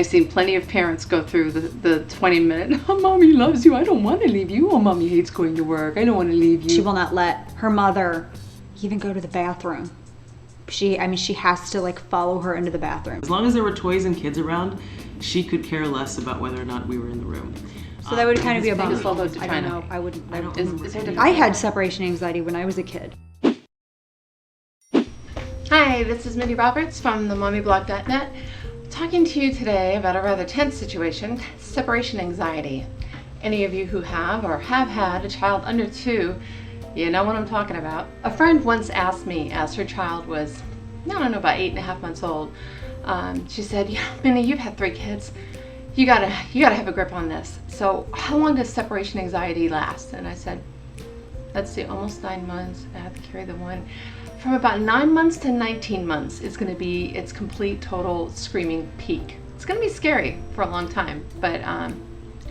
I've seen plenty of parents go through the 20-minute, oh, mommy loves you, I don't want to leave you. Oh, mommy hates going to work, I don't want to leave you. She will not let her mother even go to the bathroom. She has to like follow her into the bathroom. As long as there were toys and kids around, she could care less about whether or not we were in the room. So that would kind of be a bummer. I don't know. I wouldn't. I had separation anxiety when I was a kid. Hi, this is Mindy Roberts from the mommyblog.net, talking to you today about a rather tense situation, separation anxiety. Any of you who have or have had a child under 2, you know what I'm talking about. A friend once asked me, as her child was, I don't know, about 8.5 months old, she said, yeah, Mindy, you've had 3 kids. You gotta have a grip on this. So how long does separation anxiety last? And I said, let's see, almost 9 months. I have to carry the one. From about 9 months to 19 months is going to be its complete, total screaming peak. It's going to be scary for a long time, but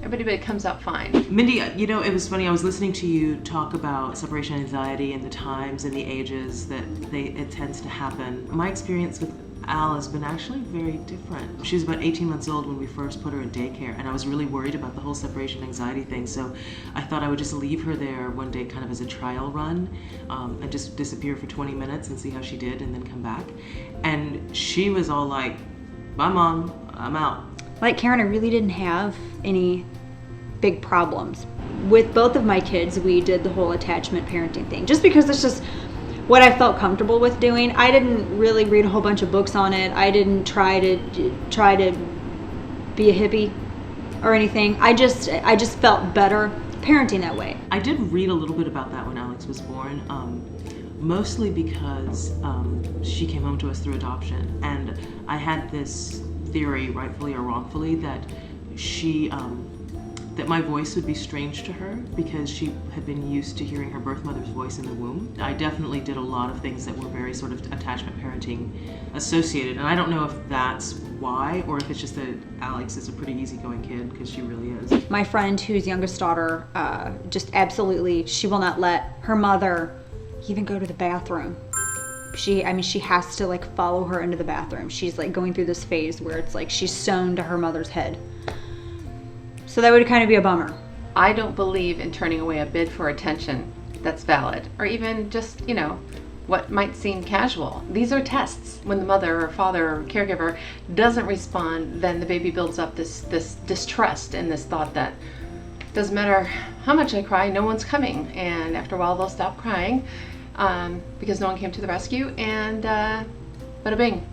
everybody comes out fine. Mindy, you know, it was funny. I was listening to you talk about separation anxiety and the times and the ages that it tends to happen. My experience with Al has been actually very different. She was about 18 months old when we first put her in daycare, and I was really worried about the whole separation anxiety thing, so I thought I would just leave her there one day kind of as a trial run and just disappear for 20 minutes and see how she did and then come back. And she was all like, bye mom, I'm out. Like Karen, I really didn't have any big problems. With both of my kids, we did the whole attachment parenting thing, just because it's just what I felt comfortable with doing. I didn't really read a whole bunch of books on it. I didn't try to be a hippie or anything. I just felt better parenting that way. I did read a little bit about that when Alex was born, mostly because she came home to us through adoption, and I had this theory, rightfully or wrongfully, that that my voice would be strange to her because she had been used to hearing her birth mother's voice in the womb. I definitely did a lot of things that were very sort of attachment parenting associated, and I don't know if that's why or if it's just that Alex is a pretty easygoing kid, because she really is. My friend, whose youngest daughter, just absolutely, she will not let her mother even go to the bathroom. She has to like follow her into the bathroom. She's like going through this phase where it's like she's sewn to her mother's head. So that would kind of be a bummer. I don't believe in turning away a bid for attention that's valid, or even just, you know, what might seem casual. These are tests. When the mother or father or caregiver doesn't respond, then the baby builds up this distrust and this thought that doesn't matter how much I cry, no one's coming. And after a while they'll stop crying because no one came to the rescue, and bada bing,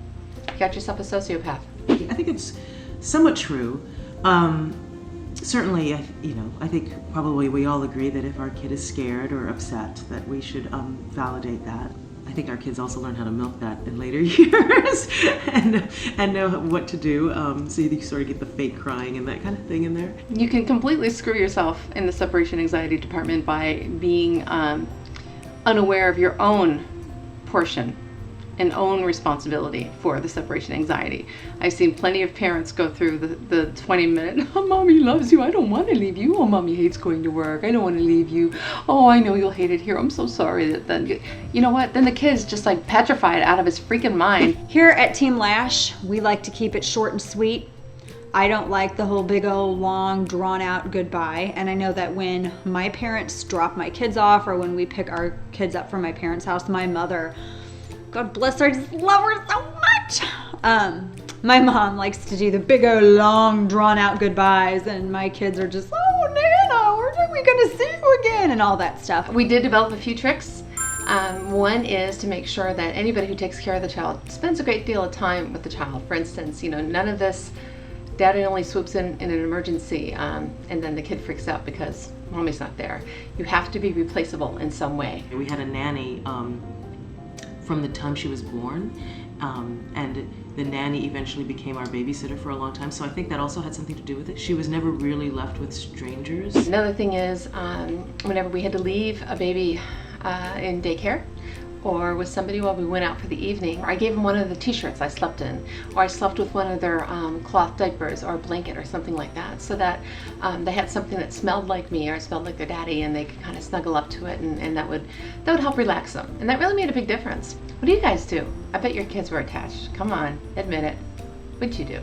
you got yourself a sociopath. I think it's somewhat true. Certainly, I think probably we all agree that if our kid is scared or upset, that we should validate that. I think our kids also learn how to milk that in later years and know what to do, so you sort of get the fake crying and that kind of thing in there. You can completely screw yourself in the separation anxiety department by being unaware of your own portion and own responsibility for the separation anxiety. I've seen plenty of parents go through the 20-minute, oh, mommy loves you, I don't want to leave you. Oh, mommy hates going to work, I don't want to leave you. Oh, I know you'll hate it here, I'm so sorry. Then you know what? Then the kid's just like petrified out of his freaking mind. Here at Team Lash, we like to keep it short and sweet. I don't like the whole big old long drawn out goodbye, and I know that when my parents drop my kids off or when we pick our kids up from my parents' house, my mother, God bless her, I just love her so much. My mom likes to do the big old long drawn out goodbyes, and my kids are just, oh Nana, when are we gonna see you again, and all that stuff. We did develop a few tricks. One is to make sure that anybody who takes care of the child spends a great deal of time with the child. For instance, none of this daddy only swoops in an emergency and then the kid freaks out because mommy's not there. You have to be replaceable in some way. We had a nanny from the time she was born, and the nanny eventually became our babysitter for a long time, so I think that also had something to do with it. She was never really left with strangers. Another thing is, whenever we had to leave a baby in daycare or with somebody while we went out for the evening, I gave them one of the t-shirts I slept in, or I slept with one of their cloth diapers or a blanket or something like that, so that they had something that smelled like me or smelled like their daddy, and they could kind of snuggle up to it, and that would help relax them. And that really made a big difference. What do you guys do? I bet your kids were attached. Come on, admit it. What'd you do?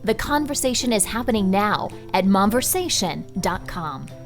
The conversation is happening now at momversation.com.